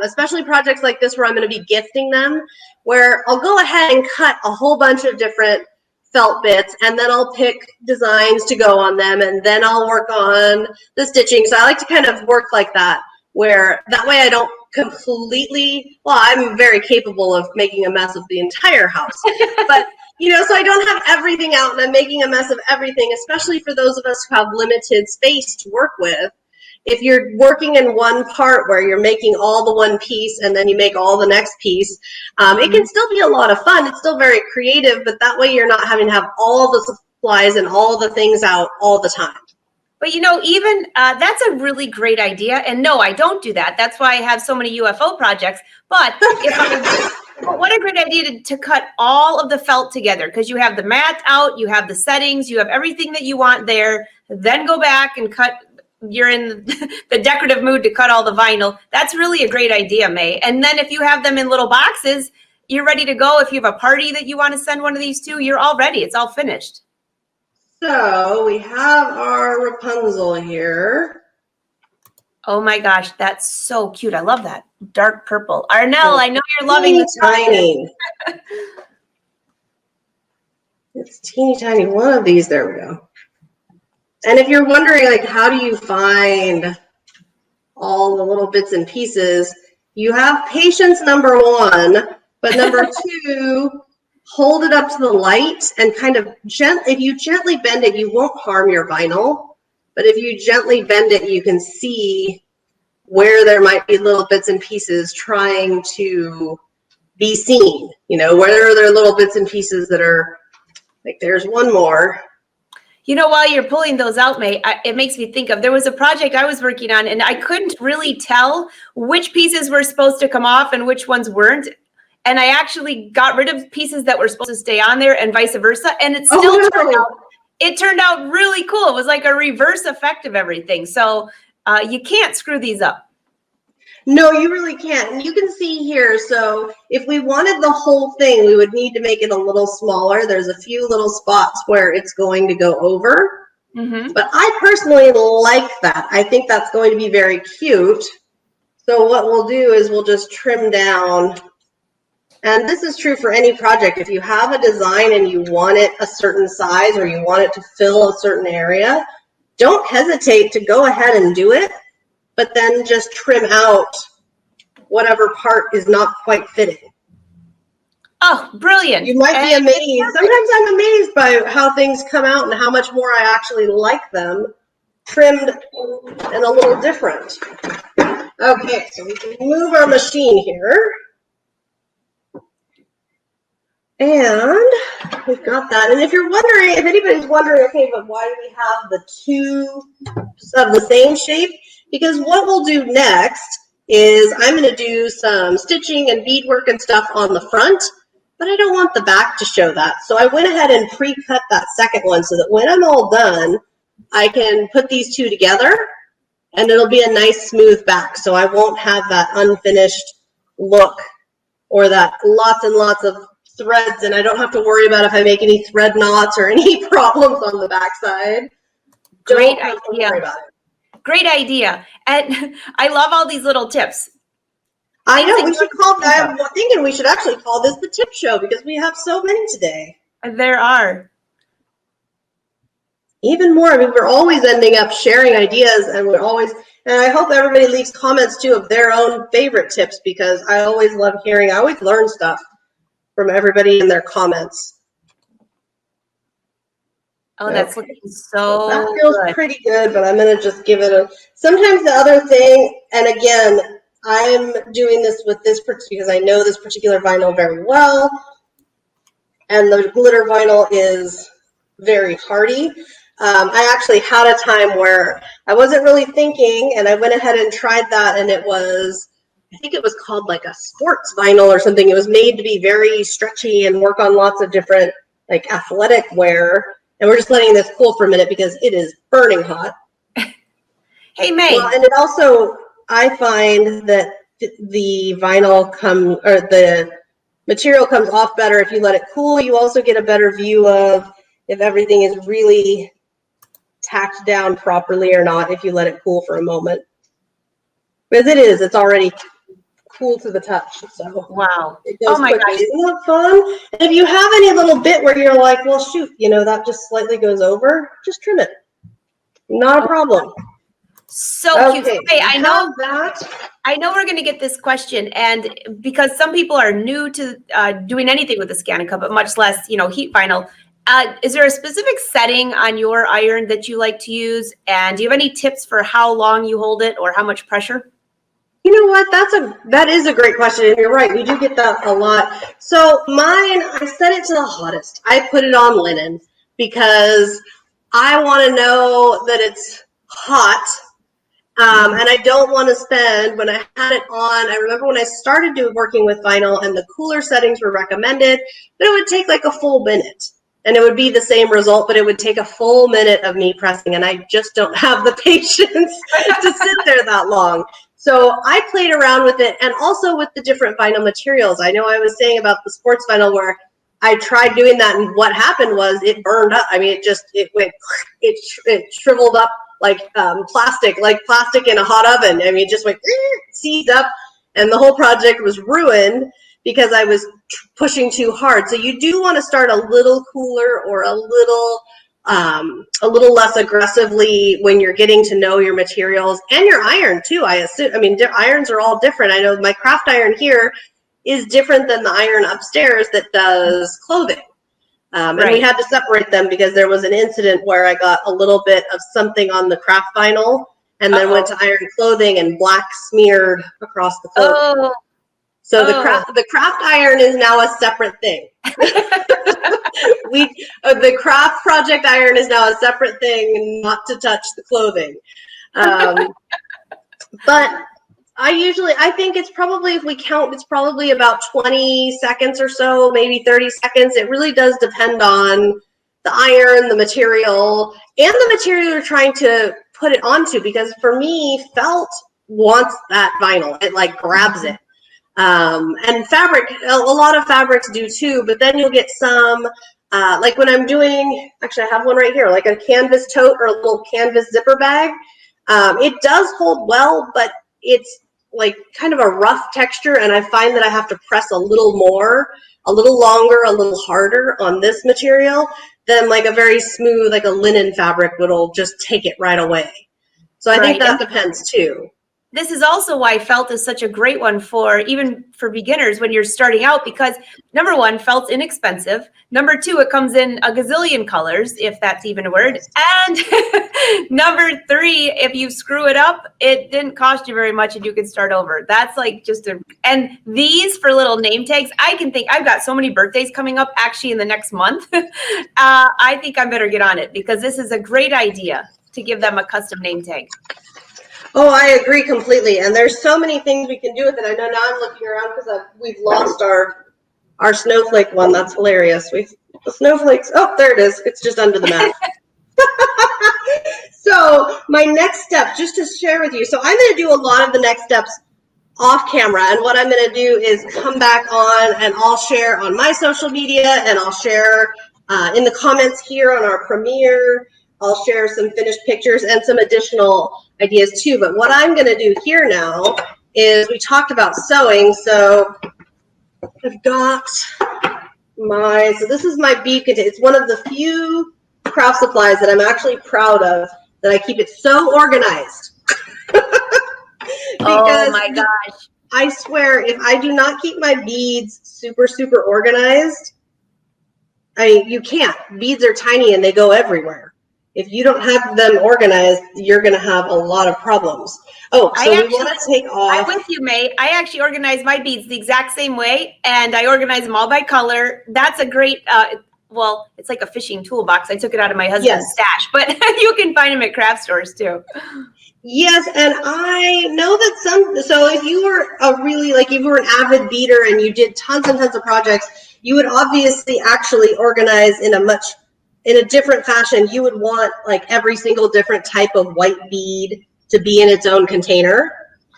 [SPEAKER 2] especially projects like this where I'm going to be gifting them, where I'll go ahead and cut a whole bunch of different felt bits, and then I'll pick designs to go on them, and then I'll work on the stitching. So I like to kind of work like that, where that way I don't completely, well, I'm very capable of making a mess of the entire house, but so I don't have everything out and I'm making a mess of everything, especially for those of us who have limited space to work with. If you're working in one part where you're making all the one piece and then you make all the next piece, it can still be a lot of fun. It's still very creative, but that way you're not having to have all the supplies and all the things out all the time.
[SPEAKER 1] But even that's a really great idea. And no, I don't do that. That's why I have so many UFO projects. But what a great idea to cut all of the felt together, because you have the mat out, you have the settings, you have everything that you want there. Then go back and cut. You're in the decorative mood to cut all the vinyl. That's really a great idea, May. And then if you have them in little boxes, you're ready to go. If you have a party that you want to send one of these to, you're all ready. It's all finished.
[SPEAKER 2] So we have our Rapunzel here.
[SPEAKER 1] Oh my gosh, that's so cute. I love that dark purple. Arnell, I know you're loving this.
[SPEAKER 2] Tiny. It's teeny tiny. One of these, there we go. And if you're wondering, like, how do you find all the little bits and pieces, you have patience, number one, but number two, hold it up to the light and kind of if you gently bend it, you won't harm your vinyl. But if you gently bend it, you can see where there might be little bits and pieces trying to be seen. Where there are little bits and pieces that are, like, there's one more.
[SPEAKER 1] While you're pulling those out, May, it makes me think of, there was a project I was working on, and I couldn't really tell which pieces were supposed to come off and which ones weren't. And I actually got rid of pieces that were supposed to stay on there and vice versa. And it still turned out really cool. It was like a reverse effect of everything. So you can't screw these up.
[SPEAKER 2] No, you really can't. And you can see here, so if we wanted the whole thing, we would need to make it a little smaller. There's a few little spots where it's going to go over. Mm-hmm. But I personally like that. I think that's going to be very cute. So what we'll do is we'll just trim down. And this is true for any project. If you have a design and you want it a certain size or you want it to fill a certain area, don't hesitate to go ahead and do it, but then just trim out whatever part is not quite fitting.
[SPEAKER 1] Oh, brilliant.
[SPEAKER 2] You might be amazed. Sometimes I'm amazed by how things come out and how much more I actually like them trimmed and a little different. Okay, so we can move our machine here. And we've got that. And if you're wondering, if anybody's wondering, okay, but why do we have the two of the same shape? Because what we'll do next is I'm going to do some stitching and beadwork and stuff on the front, but I don't want the back to show that. So I went ahead and pre-cut that second one so that when I'm all done, I can put these two together and it'll be a nice smooth back. So I won't have that unfinished look or that lots and lots of threads, and I don't have to worry about if I make any thread knots or any problems on the backside.
[SPEAKER 1] Great
[SPEAKER 2] Don't have to
[SPEAKER 1] idea.
[SPEAKER 2] worry about it.
[SPEAKER 1] Great idea. And I love all these little tips.
[SPEAKER 2] I know, we should call that, I'm thinking we should actually call this the tip show because we have so many today.
[SPEAKER 1] There are.
[SPEAKER 2] Even more, I mean, we're always ending up sharing ideas, and we're always, and I hope everybody leaves comments too of their own favorite tips, because I always love hearing, I always learn stuff from everybody in their comments.
[SPEAKER 1] Oh, that's looking so
[SPEAKER 2] that feels
[SPEAKER 1] good.
[SPEAKER 2] pretty good, but I'm going to just give it a, sometimes the other thing, and again, I'm doing this with this because I know this particular vinyl very well, and the glitter vinyl is very hardy. I actually had a time where I wasn't really thinking, and I went ahead and tried that, and it was, I think it was called like a sports vinyl or something. It was made to be very stretchy and work on lots of different like athletic wear. And we're just letting this cool for a minute because it is burning hot.
[SPEAKER 1] Hey, May.
[SPEAKER 2] Well, and it also, I find that the vinyl or the material comes off better if you let it cool. You also get a better view of if everything is really tacked down properly or not if you let it cool for a moment. Because it's already cool to the touch. So
[SPEAKER 1] wow.
[SPEAKER 2] It goes
[SPEAKER 1] oh my
[SPEAKER 2] quickly.
[SPEAKER 1] gosh.
[SPEAKER 2] Isn't that fun? And if you have any little bit where you're like, well, shoot, that just slightly goes over, just trim it. Not a problem.
[SPEAKER 1] So cute.
[SPEAKER 2] Okay,
[SPEAKER 1] Hey, I know
[SPEAKER 2] that.
[SPEAKER 1] I know we're going to get this question, and because some people are new to doing anything with the Scanica, but much less, heat vinyl. Is there a specific setting on your iron that you like to use? And do you have any tips for how long you hold it or how much pressure?
[SPEAKER 2] You know what? That is a great question, and you're right. We do get that a lot. So mine, I set it to the hottest. I put it on linen because I want to know that it's hot. And I don't want to spend, when I had it on, I remember when I started working with vinyl and the cooler settings were recommended, but it would take like a full minute. And it would be the same result, but it would take a full minute of me pressing, and I just don't have the patience to sit there that long. So I played around with it, and also with the different vinyl materials. I know I was saying about the sports vinyl where I tried doing that, and what happened was it burned up. I mean, it shriveled up like plastic in a hot oven. I mean, it just went seized up, and the whole project was ruined because I was pushing too hard. So you do want to start a little cooler or a little less aggressively when you're getting to know your materials and your iron too. I assume. I mean, irons are all different. I know my craft iron here is different than the iron upstairs that does clothing. And we had to separate them because there was an incident where I got a little bit of something on the craft vinyl and then went to iron clothing and black smeared across the clothing. So the craft iron is now a separate thing. The craft project iron is now a separate thing, not to touch the clothing. But I think it's probably, if we count, it's probably about 20 seconds or so, maybe 30 seconds. It really does depend on the iron, the material, and the material you're trying to put it onto. Because for me, felt wants that vinyl. It like grabs it. And fabric, a lot of fabrics do too, but then you'll get some, like when I'm doing, actually I have one right here, like a canvas tote or a little canvas zipper bag. It does hold well, but it's like kind of a rough texture, and I find that I have to press a little more, a little longer, a little harder on this material than like a very smooth, like a linen fabric will just take it right away. So I think that depends too.
[SPEAKER 1] This is also why felt is such a great one even for beginners when you're starting out, because number one, felt's inexpensive. Number two, it comes in a gazillion colors, if that's even a word. And number three, if you screw it up, it didn't cost you very much and you can start over. That's like and these for little name tags, I've got so many birthdays coming up actually in the next month. I think I better get on it because this is a great idea to give them a custom name tag.
[SPEAKER 2] Oh, I agree completely. And there's so many things we can do with it. I know now I'm looking around because we've lost our snowflake one. That's hilarious. The snowflakes. Oh, there it is. It's just under the mat. So my next step, just to share with you, so I'm going to do a lot of the next steps off camera, and what I'm going to do is come back on and I'll share on my social media, and I'll share in the comments here on our Premiere. I'll share some finished pictures and some additional ideas too. But what I'm going to do here now is, we talked about sewing, so I've got so this is my bead container. It's one of the few craft supplies that I'm actually proud of, that I keep it so organized.
[SPEAKER 1] Oh my gosh.
[SPEAKER 2] I swear, if I do not keep my beads super, super organized, you can't. Beads are tiny and they go everywhere. If you don't have them organized, you're going to have a lot of problems. Oh, so we want to take off.
[SPEAKER 1] I'm with you, May. I actually organize my beads the exact same way, and I organize them all by color. That's a great, well, it's like a fishing toolbox. I took it out of my husband's stash, but you can find them at craft stores too.
[SPEAKER 2] Yes, and I know that so if you were if you were an avid beader and you did tons and tons of projects, you would obviously actually organize in a different fashion. You would want like every single different type of white bead to be in its own container.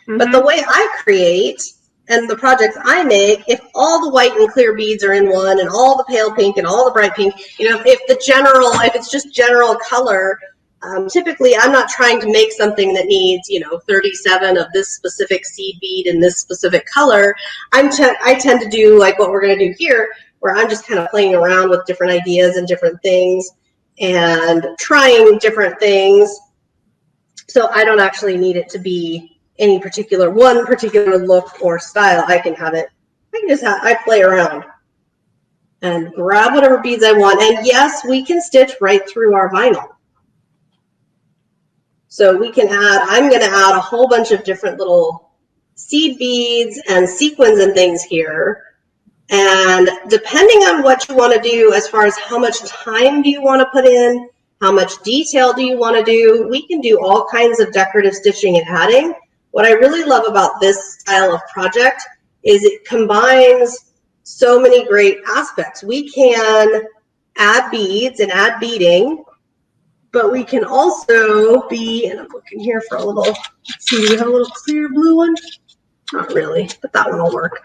[SPEAKER 2] Mm-hmm. But the way I create and the projects I make, if all the white and clear beads are in one, and all the pale pink and all the bright pink, if it's just general color, typically I'm not trying to make something that needs 37 of this specific seed bead in this specific color. I tend to do like what we're going to do here, where I'm just kind of playing around with different ideas and different things and trying different things. So I don't actually need it to be any one particular look or style. I can I play around and grab whatever beads I want. And yes, we can stitch right through our vinyl. So I'm going to add a whole bunch of different little seed beads and sequins and things here. And depending on what you want to do, as far as how much time do you want to put in, how much detail do you want to do, we can do all kinds of decorative stitching and adding. What I really love about this style of project is it combines so many great aspects. We can add beads and add beading, but we can also and I'm looking here for a little, let's see, do we have a little clear blue one? Not really, but that one will work.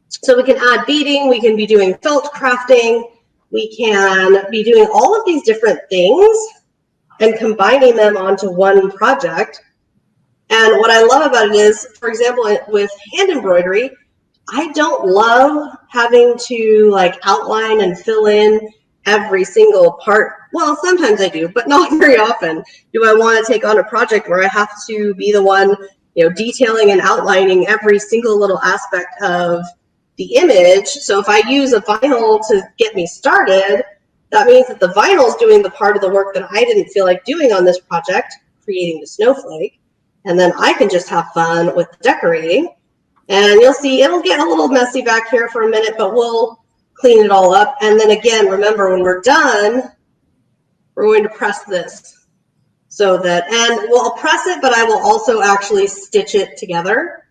[SPEAKER 2] So we can add beading, we can be doing felt crafting, we can be doing all of these different things and combining them onto one project. And what I love about it is, for example, with hand embroidery, I don't love having to like outline and fill in every single part. Well, sometimes I do, but not very often do I want to take on a project where I have to be the one, detailing and outlining every single little aspect of the image. So if I use a vinyl to get me started, that means that the vinyl is doing the part of the work that I didn't feel like doing on this project, creating the snowflake. And then I can just have fun with the decorating. And you'll see it'll get a little messy back here for a minute, but we'll clean it all up. And then again, remember, when we're done, we're going to press this and we'll press it, but I will also actually stitch it together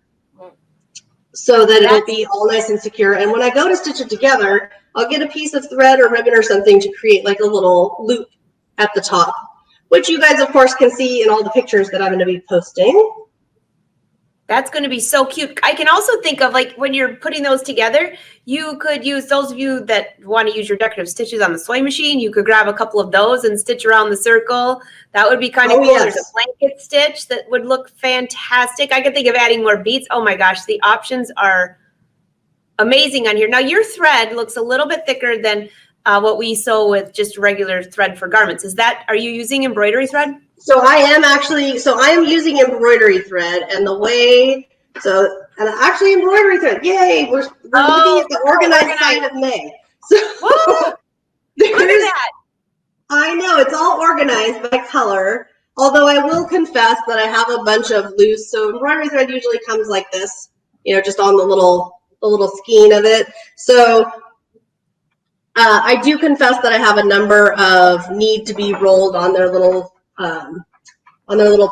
[SPEAKER 2] so that it'll be all nice and secure. And when I go to stitch it together, I'll get a piece of thread or ribbon or something to create like a little loop at the top, which you guys, of course, can see in all the pictures that I'm going to be posting.
[SPEAKER 1] That's going to be so cute. I can also think of like when you're putting those together, you could use, those of you that want to use your decorative stitches on the sewing machine, you could grab a couple of those and stitch around the circle. That would be kind of cool. Yes. There's a blanket stitch that would look fantastic. I could think of adding more beads. Oh my gosh, the options are amazing on here. Now your thread looks a little bit thicker than what we sew with just regular thread for garments. Are you using embroidery thread?
[SPEAKER 2] So I am using embroidery thread, and actually embroidery thread. Yay! We're looking at the organized side of May. So
[SPEAKER 1] look at that.
[SPEAKER 2] I know it's all organized by color. Although I will confess that I have a bunch of loose. So embroidery thread usually comes like this, just on the little skein of it. So I do confess that I have a number of need to be rolled on their little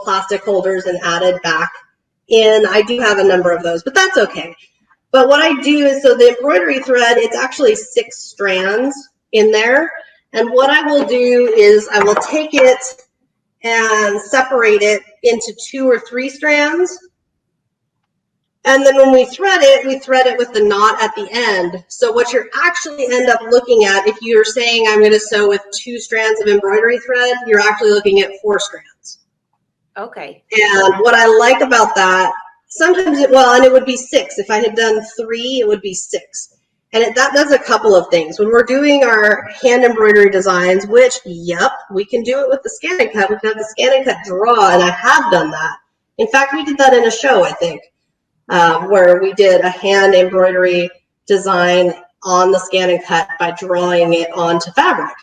[SPEAKER 2] plastic holders and added back in. I do have a number of those, but that's okay. But what I do is, so the embroidery thread, it's actually 6 strands in there. And what I will do is I will take it and separate it into 2 or 3 strands. And then when we thread it with the knot at the end. So what you're actually end up looking at, if you're saying I'm going to sew with 2 strands of embroidery thread, you're actually looking at 4 strands.
[SPEAKER 1] Okay.
[SPEAKER 2] And what I like about that, sometimes and it would be 6. If I had done 3, it would be 6. And that does a couple of things. When we're doing our hand embroidery designs, which, yep, we can do it with the scan and cut. We can have the scan and cut draw, and I have done that. In fact, we did that in a show, I think, where we did a hand embroidery design on the scan and cut by drawing it onto fabric.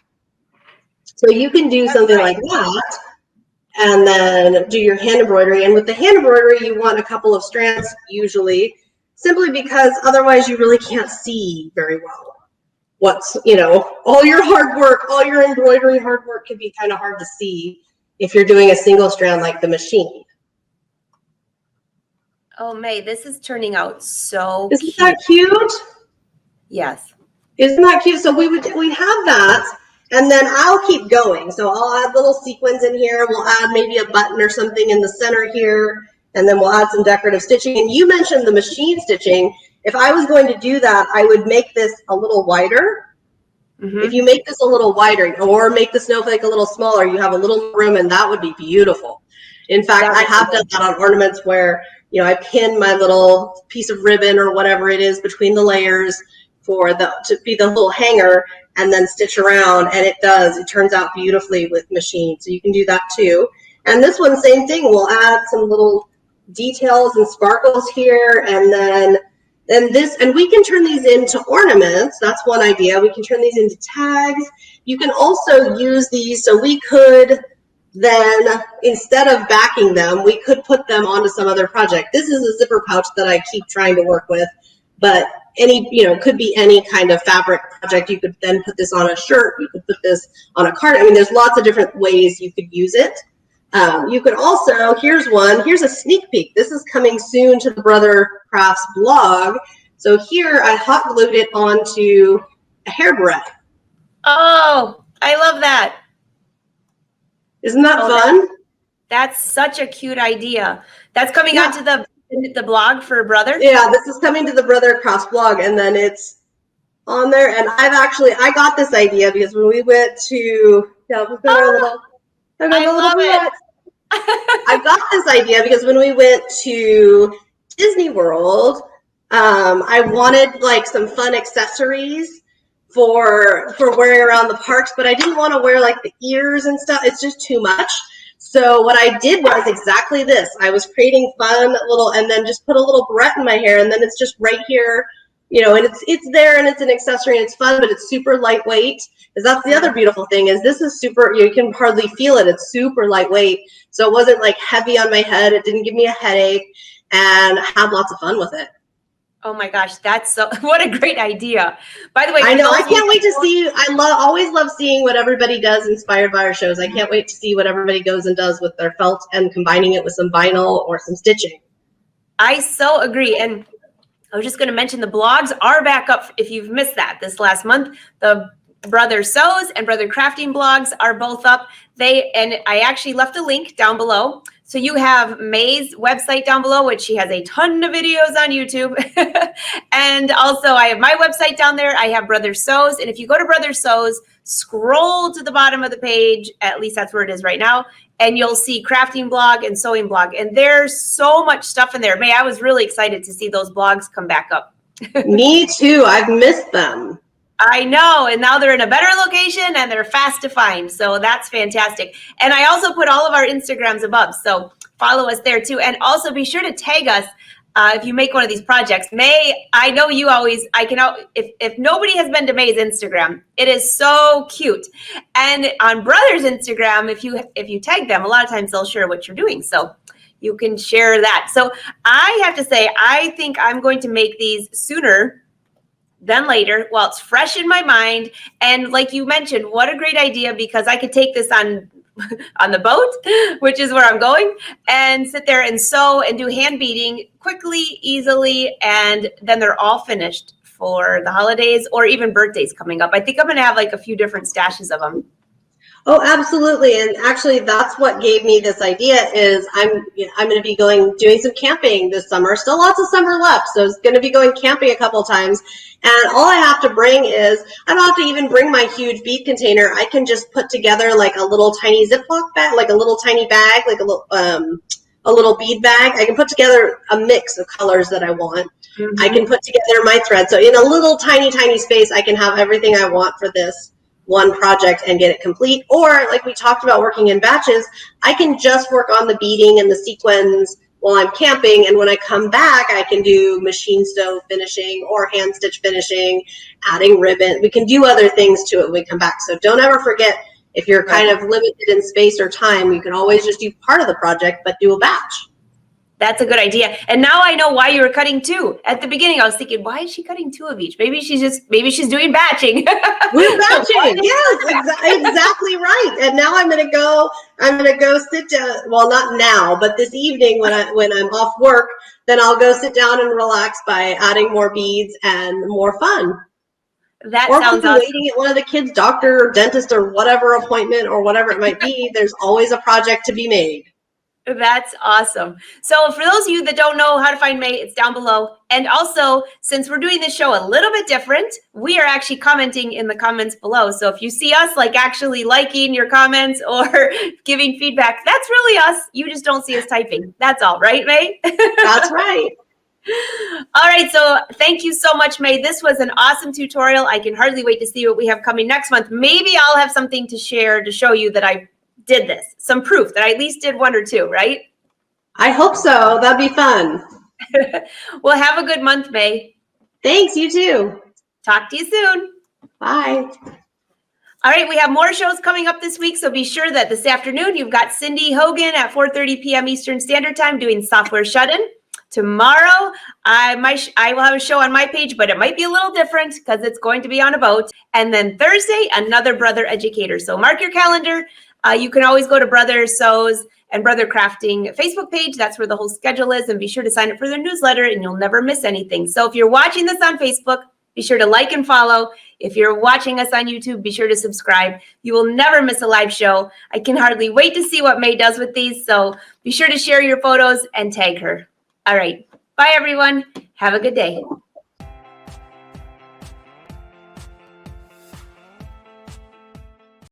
[SPEAKER 2] So you can do something like that, and then do your hand embroidery. And with the hand embroidery, you want a couple of strands usually, simply because otherwise you really can't see very well what's, all your hard work, all your embroidery hard work can be kind of hard to see if you're doing a single strand like the machine.
[SPEAKER 1] Oh, May, this is turning out so
[SPEAKER 2] Isn't that cute?
[SPEAKER 1] Yes.
[SPEAKER 2] Isn't that cute? So we'd have that, and then I'll keep going. So I'll add little sequins in here. We'll add maybe a button or something in the center here, and then we'll add some decorative stitching. And you mentioned the machine stitching. If I was going to do that, I would make this a little wider. Mm-hmm. If you make this a little wider, or make the snowflake a little smaller, you have a little room, and that would be beautiful. In fact, I have done that on ornaments where, I pin my little piece of ribbon or whatever it is between the layers to be the little hanger, and then stitch around, and it turns out beautifully with machine. So you can do that too. And this one, same thing. We'll add some little details and sparkles here, and then and we can turn these into ornaments. That's one idea. We can turn these into tags. You can also use these, so we could then, instead of backing them, we could put them onto some other project. This is a zipper pouch that I keep trying to work with, but could be any kind of fabric project. You could then put this on a shirt. You could put this on a card. I mean, there's lots of different ways you could use it. You could also, here's a sneak peek. This is coming soon to the Brother Crafts blog. So here I hot glued it onto a hairbreadth.
[SPEAKER 1] Oh, I love that.
[SPEAKER 2] Isn't that fun?
[SPEAKER 1] That's such a cute idea. That's coming onto the blog for Brother?
[SPEAKER 2] Yeah, this is coming to the Brother Crafts blog, and then it's on there. And I got this idea because when we went to, I got this idea because when we went to Disney World, I wanted like some fun accessories for wearing around the parks, but I didn't want to wear like the ears and stuff. It's just too much. So what I did was exactly this. I was creating fun and then just put a little barrette in my hair, and then it's just right here, and it's there, and it's an accessory, and it's fun, but it's super lightweight. Because that's the other beautiful thing is this is super, you can hardly feel it. It's super lightweight. So it wasn't like heavy on my head. It didn't give me a headache, and I had lots of fun with it.
[SPEAKER 1] Oh my gosh, what a great idea. By the way,
[SPEAKER 2] I know, I can't wait to see, always love seeing what everybody does inspired by our shows. I can't wait to see what everybody goes and does with their felt and combining it with some vinyl or some stitching.
[SPEAKER 1] I so agree. And I was just going to mention the blogs are back up if you've missed that this last month. The Brother Sews and Brother Crafting blogs are both up. And I actually left a link down below. So you have May's website down below, which she has a ton of videos on YouTube. And also I have my website down there. I have Brother Sews. And if you go to Brother Sews, scroll to the bottom of the page, at least that's where it is right now, and you'll see crafting blog and sewing blog. And there's so much stuff in there. May, I was really excited to see those blogs come back up.
[SPEAKER 2] Me too. I've missed them.
[SPEAKER 1] I know, and now they're in a better location and they're fast to find. So that's fantastic. And I also put all of our Instagrams above, so follow us there too. And also be sure to tag us if you make one of these projects. May, I know you always, if nobody has been to May's Instagram, it is so cute. And on Brother's Instagram, if you tag them, a lot of times they'll share what you're doing. So you can share that. So I have to say, I think I'm going to make these sooner than later while it's fresh in my mind. And like you mentioned, what a great idea, because I could take this on the boat, which is where I'm going, and sit there and sew and do hand beading quickly, easily, and then they're all finished for the holidays or even birthdays coming up. I think I'm going to have like a few different stashes of them.
[SPEAKER 2] Oh, absolutely. And actually, that's what gave me this idea is I'm going to be doing some camping this summer. Still lots of summer left. So it's going to be going camping a couple times. And all I have to bring is, I don't have to even bring my huge bead container. I can just put together like a little tiny Ziploc bag, like a little tiny bag, like a little bead bag. I can put together a mix of colors that I want. I can put together my thread. So in a little tiny, tiny space, I can have everything I want for this one project and get it complete. Or like we talked about working in batches, I can just work on the beading and the sequins while I'm camping, and when I come back I can do machine sew finishing or hand stitch finishing, adding ribbon. We can do other things to it when we come back. So don't ever forget, if you're kind of limited in space or time, you can always just do part of the project but do a batch.
[SPEAKER 1] That's a good idea. And now I know why you were cutting two. At the beginning, I was thinking, why is she cutting two of each? Maybe she's doing batching.
[SPEAKER 2] We're batching. Yes, exactly right. And now I'm gonna go sit down. Well, not now, but this evening when I'm off work, then I'll go sit down and relax by adding more beads and more fun.
[SPEAKER 1] That
[SPEAKER 2] Or
[SPEAKER 1] sounds
[SPEAKER 2] if I'm
[SPEAKER 1] awesome.
[SPEAKER 2] waiting at one of the kids' doctor or dentist or whatever appointment or whatever it might be, there's always a project to be made.
[SPEAKER 1] That's awesome. So for those of you that don't know how to find May, it's down below. And also, since we're doing this show a little bit different, we are actually commenting in the comments below. So if you see us like actually liking your comments or giving feedback, that's really us. You just don't see us typing. That's all, right, May?
[SPEAKER 2] That's right.
[SPEAKER 1] All right, so thank you so much, May. This was an awesome tutorial. I can hardly wait to see what we have coming next month. Maybe I'll have something to share to show you that I did this, some proof that I at least did one or two, right?
[SPEAKER 2] I hope so. That'd be fun.
[SPEAKER 1] Well, have a good month, May.
[SPEAKER 2] Thanks, you too.
[SPEAKER 1] Talk to you soon.
[SPEAKER 2] Bye.
[SPEAKER 1] All right, we have more shows coming up this week, so be sure that this afternoon you've got Cindy Hogan at 4:30 p.m. Eastern Standard Time doing Software Shut-In. Tomorrow, I will have a show on my page, but it might be a little different because it's going to be on a boat. And then Thursday, another Brother Educator. So mark your calendar. You can always go to Brother Sews and Brother Crafting Facebook page. That's where the whole schedule is. And be sure to sign up for their newsletter and you'll never miss anything. So if you're watching this on Facebook, be sure to like and follow. If you're watching us on YouTube, be sure to subscribe. You will never miss a live show. I can hardly wait to see what May does with these. So be sure to share your photos and tag her. All right. Bye, everyone. Have a good day.